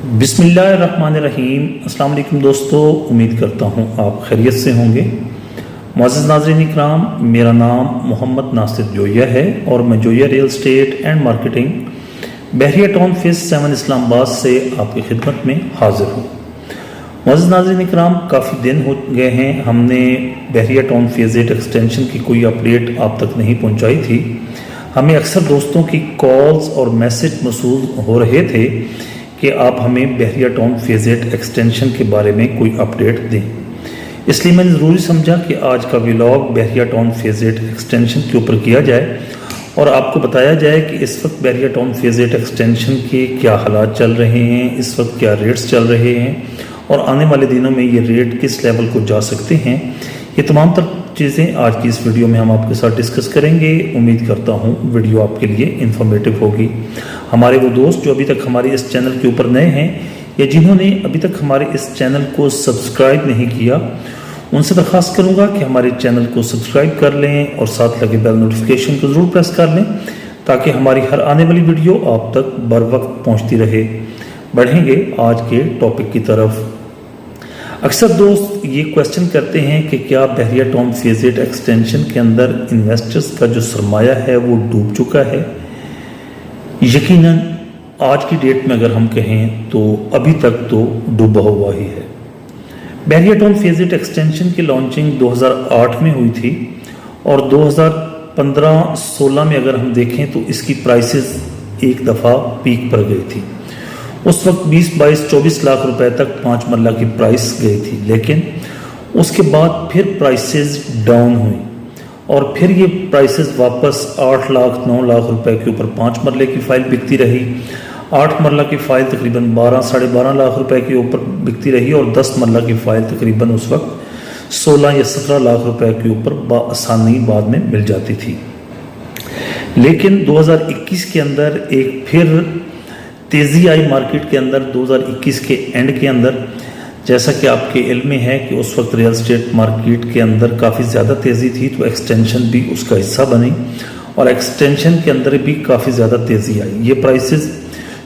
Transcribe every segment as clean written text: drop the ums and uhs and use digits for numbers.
बिस्मिल्लाहिर्रहमानिर्रहीम। अस्सलाम वालेकुम दोस्तों, उम्मीद करता हूँ आप खैरियत से होंगे। मुअज़्ज़ज़ नाज़रीन इकराम, मेरा नाम मोहम्मद नासिर जोया है और मैं Zoya real estate and marketing Bahria town phase 7 Islamabad से आपकी खिदमत में हाजिर हूँ। मुअज़्ज़ज़ नाज़रीन इकराम, काफ़ी दिन हो गए हैं हमने बहरिया टाउन फेज़ 8 एक्सटेंशन की कोई अपडेट आप तक नहीं पहुँचाई थी। हमें अक्सर दोस्तों की कॉल्स और मैसेज मौसूल हो रहे थे कि आप हमें बहरिया टाउन फेज़ 8 एक्सटेंशन के बारे में कोई अपडेट दें। इसलिए मैंने ज़रूरी समझा कि आज का व्लॉग बहरिया टाउन फेज़ 8 एक्सटेंशन के ऊपर किया जाए और आपको बताया जाए कि इस वक्त बहरिया टाउन फेज़ 8 एक्सटेंशन के क्या हालात चल रहे हैं, इस वक्त क्या रेट्स चल रहे हैं और आने वाले दिनों में ये रेट किस लेवल को जा सकते हैं। ये तमाम तर चीज़ें आज की इस वीडियो में हम आपके साथ डिस्कस करेंगे। उम्मीद करता हूँ वीडियो आपके लिए इन्फॉर्मेटिव होगी। हमारे वो दोस्त जो अभी तक हमारे इस चैनल के ऊपर नए हैं या जिन्होंने अभी तक हमारे इस चैनल को सब्सक्राइब नहीं किया, उनसे दरख्वास्त करूँगा कि हमारे चैनल को सब्सक्राइब कर लें और साथ लगे बेल नोटिफिकेशन को ज़रूर प्रेस कर लें ताकि हमारी हर आने वाली वीडियो आप तक बर वक्त पहुँचती रहे। बढ़ेंगे आज के टॉपिक की तरफ। अक्सर दोस्त ये क्वेश्चन करते हैं कि क्या बहरिया टाउन फेज़ 8 एक्सटेंशन के अंदर इन्वेस्टर्स का जो सरमाया है वो डूब चुका है। यकीनन आज की डेट में अगर हम कहें तो अभी तक तो डूबा हुआ ही है। बहरिया टाउन फेज़ 8 एक्सटेंशन की लॉन्चिंग 2008 में हुई थी और 2015-16 में अगर हम देखें तो इसकी प्राइसेस एक दफ़ा पीक पर गई थी। उस वक्त 20, 22, 24 लाख रुपए तक 5 मरला की प्राइस गई थी, लेकिन उसके बाद फिर प्राइसेस डाउन हुई और फिर ये प्राइसेस वापस 8 लाख 9 लाख रुपए के ऊपर 5 मरले की फ़ाइल बिकती रही। 8 मरला की फ़ाइल तकरीबन 12, साढ़े 12 लाख रुपए के ऊपर बिकती रही और 10 मरला की फ़ाइल तकरीबन उस वक्त 16 या 17 लाख रुपए के ऊपर आसानी बाद में मिल जाती थी। लेकिन 2021 के अंदर एक फिर तेज़ी आई मार्केट के अंदर। 2021 के एंड के अंदर जैसा कि आपके इल्म में है कि उस वक्त रियल एस्टेट मार्केट के अंदर काफ़ी ज़्यादा तेज़ी थी, तो एक्सटेंशन भी उसका हिस्सा बनी और एक्सटेंशन के अंदर भी काफ़ी ज़्यादा तेज़ी आई। ये प्राइसेस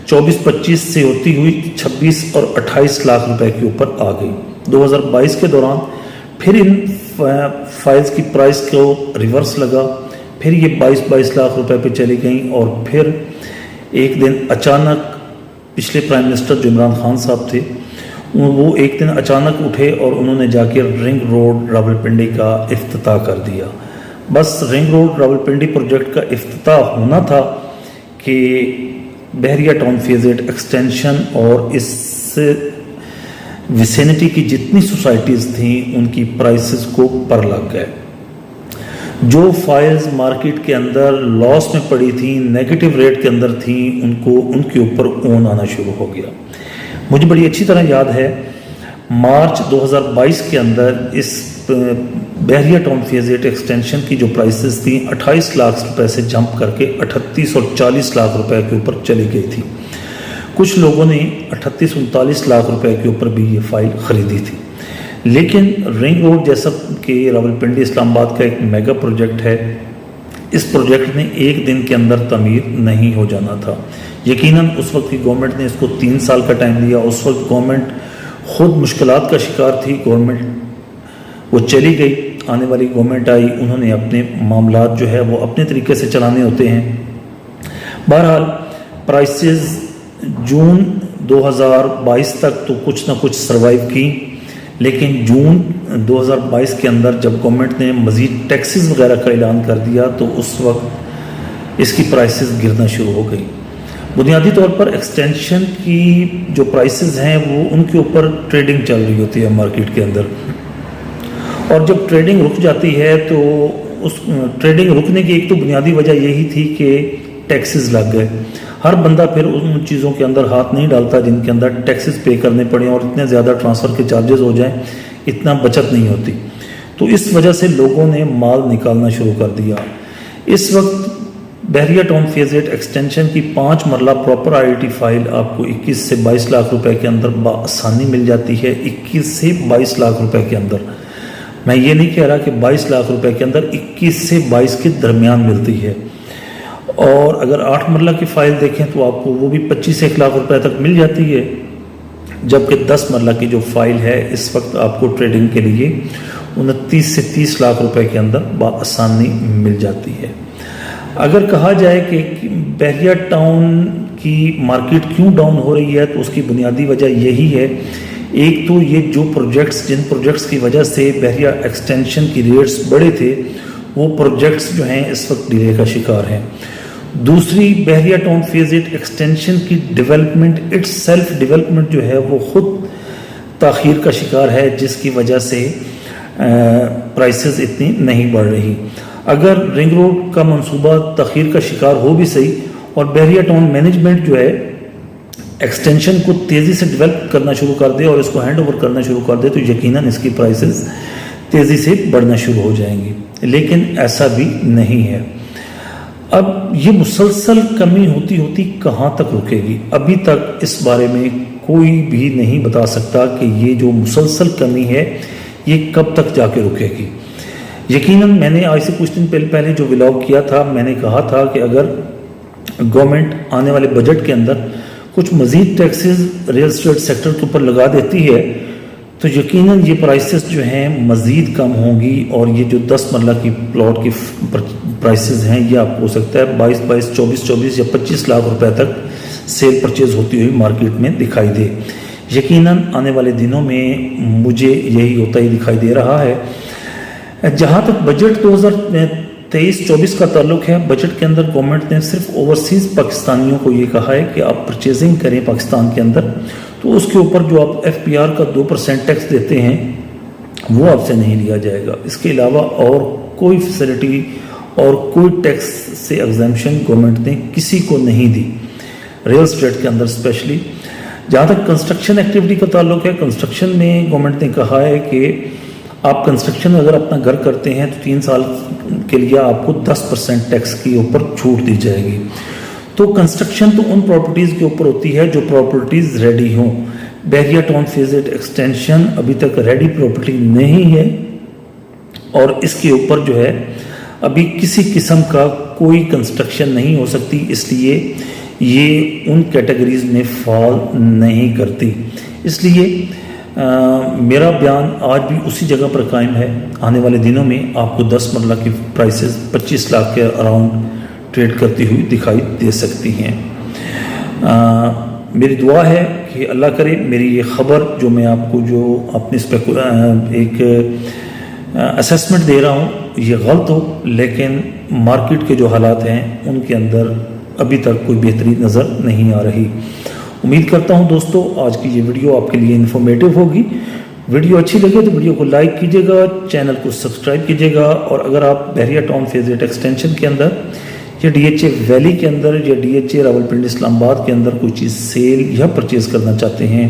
24-25 से होती हुई 26 और 28 लाख रुपए के ऊपर आ गई। 2022 के दौरान फिर इन फाइल्स की प्राइस को रिवर्स लगा, फिर ये 22-22 लाख रुपए पे चली गई और फिर एक दिन अचानक पिछले प्राइम मिनिस्टर जो इमरान खान साहब थे वो एक दिन अचानक उठे और उन्होंने जाकर रिंग रोड रावलपिंडी का इफ्तिताह कर दिया। बस रिंग रोड रावलपिंडी प्रोजेक्ट का इफ्तिताह होना था कि बहरिया टाउन फेज़ 8 एक्सटेंशन और इस विसिनिटी की जितनी सोसाइटीज़ थी उनकी प्राइसेस को पर लग गए। जो फाइल्स मार्केट के अंदर लॉस में पड़ी थी, नेगेटिव रेट के अंदर थी, उनके ऊपर ओन आना शुरू हो गया। मुझे बड़ी अच्छी तरह याद है मार्च 2022 के अंदर इस बहरिया टाउन फेज़ 8 एक्सटेंशन की जो प्राइसेस थी 28 लाख रुपए से जंप करके 38 और 40 लाख रुपए के ऊपर चली गई थी। कुछ लोगों ने 38-39 लाख रुपए के ऊपर भी ये फाइल ख़रीदी थी। लेकिन रिंग रोड जैसा कि रावलपिंडी इस्लामाबाद का एक मेगा प्रोजेक्ट है, इस प्रोजेक्ट ने एक दिन के अंदर तमीर नहीं हो जाना था। यकीनन उस वक्त की गवर्नमेंट ने इसको 3 साल का टाइम दिया। उस वक्त गवर्नमेंट ख़ुद मुश्किलात का शिकार थी। गवर्नमेंट वो चली गई, आने वाली गवर्नमेंट आई, उन्होंने अपने मामलात जो है वो अपने तरीके से चलाने होते हैं। बहरहाल प्राइसेस जून 2022 तक तो कुछ ना कुछ सर्वाइव की, लेकिन जून 2022 के अंदर जब गवर्नमेंट ने मज़ीद टैक्सेस वगैरह का ऐलान कर दिया तो उस वक्त इसकी प्राइसेस गिरना शुरू हो गई। बुनियादी तौर पर एक्सटेंशन की जो प्राइसेस हैं वो उनके ऊपर ट्रेडिंग चल रही होती है मार्केट के अंदर, और जब ट्रेडिंग रुक जाती है तो उस ट्रेडिंग रुकने की एक तो बुनियादी वजह यही थी कि टैक्सेस लग गए। हर बंदा फिर उन चीज़ों के अंदर हाथ नहीं डालता जिनके अंदर टैक्सेस पे करने पड़े और इतने ज़्यादा ट्रांसफ़र के चार्जेस हो जाएं, इतना बचत नहीं होती। तो इस वजह से लोगों ने माल निकालना शुरू कर दिया। इस वक्त बहरिया टाउन फेज़ 8 एक्सटेंशन की 5 मरला प्रॉपर IIT फाइल आपको 21 से 22 लाख रुपए के अंदर बआसानी मिल जाती है। 21 से 22 लाख रुपए के अंदर, मैं ये नहीं कह रहा कि 22 लाख रुपए के अंदर, 21 से 22 के दरमियान मिलती है। और अगर 8 मरला की फ़ाइल देखें तो आपको वो भी 25 से 1 लाख रुपए तक मिल जाती है। جبکہ 10 مرلہ کی جو فائل ہے اس وقت آپ کو ٹریڈنگ کے لیے 29 سے 30 لاکھ روپے کے اندر بآسانی مل جاتی ہے۔ اگر کہا جائے کہ بحریہ ٹاؤن کی مارکیٹ کیوں ڈاؤن ہو رہی ہے تو اس کی بنیادی وجہ یہی ہے، ایک تو یہ جو جن پروجیکٹس کی وجہ سے بحریہ ایکسٹینشن کی ریٹس بڑے تھے وہ پروجیکٹس جو ہیں اس وقت ڈیلے کا شکار ہیں۔ دوسری، بحریہ ٹاؤن فیز 8 ایکسٹینشن کی ڈیولپمنٹ سیلف ڈیولپمنٹ جو ہے وہ خود تاخیر کا شکار ہے، جس کی وجہ سے پرائسز اتنی نہیں بڑھ رہی۔ اگر رنگ روڈ کا منصوبہ تاخیر کا شکار ہو بھی صحیح اور بحریہ ٹاؤن مینجمنٹ جو ہے ایکسٹینشن کو تیزی سے ڈیولپ کرنا شروع کر دے اور اس کو ہینڈ اوور کرنا شروع کر دے تو یقیناً اس کی پرائسز تیزی سے بڑھنا شروع ہو جائیں گی، لیکن ایسا بھی نہیں ہے۔ اب یہ مسلسل کمی ہوتی ہوتی کہاں تک رکے گی؟ ابھی تک اس بارے میں کوئی بھی نہیں بتا سکتا کہ یہ جو مسلسل کمی ہے یہ کب تک جا کے رکے گی۔ یقیناً میں نے آج سے کچھ دن پہلے جو ولاگ کیا تھا میں نے کہا تھا کہ اگر گورنمنٹ آنے والے بجٹ کے اندر کچھ مزید ٹیکسز ریل اسٹیٹ سیکٹر کے اوپر لگا دیتی ہے تو یقیناً یہ پرائسز جو ہیں مزید کم ہوں گی اور یہ جو 10 مرلہ کی پلاٹ کی پرائسز ہیں یہ آپ کو ہو سکتا ہے 22 24 یا 25 لاکھ روپے تک سیل پرچیز ہوتی ہوئی مارکیٹ میں دکھائی دے۔ یقیناً آنے والے دنوں میں مجھے یہی ہوتا ہی دکھائی دے رہا ہے۔ جہاں تک بجٹ 2023-24 کا تعلق ہے، بجٹ کے اندر گورنمنٹ نے صرف اوورسیز پاکستانیوں کو یہ کہا ہے کہ آپ پرچیزنگ کریں پاکستان کے اندر تو اس کے اوپر جو آپ FPR کا 2% ٹیکس دیتے ہیں وہ آپ سے نہیں لیا جائے گا۔ اس کے علاوہ اور کوئی فیسلٹی اور کوئی ٹیکس سے ایگزیمشن گورنمنٹ نے کسی کو نہیں دی، ریل اسٹیٹ کے اندر اسپیشلی۔ جہاں تک کنسٹرکشن ایکٹیویٹی کا تعلق ہے، کنسٹرکشن میں گورنمنٹ نے کہا ہے کہ آپ کنسٹرکشن اگر اپنا گھر کرتے ہیں تو 3 سال کے لیے آپ کو 10% ٹیکس کے اوپر چھوٹ دی جائے گی۔ تو کنسٹرکشن تو ان پراپرٹیز کے اوپر ہوتی ہے جو پراپرٹیز ریڈی ہوں۔ بحریہ ٹاؤن فیز 8 ایکسٹینشن ابھی تک ریڈی پراپرٹی نہیں ہے اور اس کے اوپر جو ہے ابھی کسی قسم کا کوئی کنسٹرکشن نہیں ہو سکتی، اس لیے یہ ان کیٹیگریز میں فال نہیں کرتی۔ اس لیے میرا بیان آج بھی اسی جگہ پر قائم ہے۔ آنے والے دنوں میں آپ کو 10 مرلہ کی پرائسز 25 لاکھ کے اراؤنڈ ٹریڈ کرتی ہوئی دکھائی دے سکتی ہیں۔ میری دعا ہے کہ اللہ کرے میری یہ خبر جو میں آپ کو جو اپنے اس پہ ایک اسیسمنٹ دے رہا ہوں یہ غلط ہو، لیکن مارکیٹ کے جو حالات ہیں ان کے اندر ابھی تک کوئی بہتری نظر نہیں آ رہی۔ امید کرتا ہوں دوستو آج کی یہ ویڈیو آپ کے لیے انفارمیٹیو ہوگی۔ ویڈیو اچھی لگے تو ویڈیو کو لائک کیجیے گا، چینل کو سبسکرائب کیجیے گا، اور اگر آپ بحریہ ٹاؤن فیز 8 ایکسٹینشن کے اندر یا DHA ویلی کے اندر یا DHA راولپنڈی اسلام آباد کے اندر کوئی چیز سیل یا پرچیز کرنا چاہتے ہیں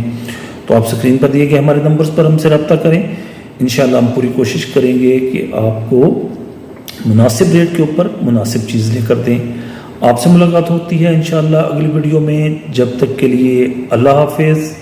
تو آپ اسکرین پر دیے گئے ہمارے نمبرز پر ہم سے رابطہ کریں۔ انشاءاللہ ہم پوری کوشش کریں گے کہ آپ کو مناسب ریٹ کے اوپر مناسب چیز لے کر دیں۔ آپ سے ملاقات ہوتی ہے انشاءاللہ اگلی ویڈیو میں، جب تک کے لیے اللہ حافظ۔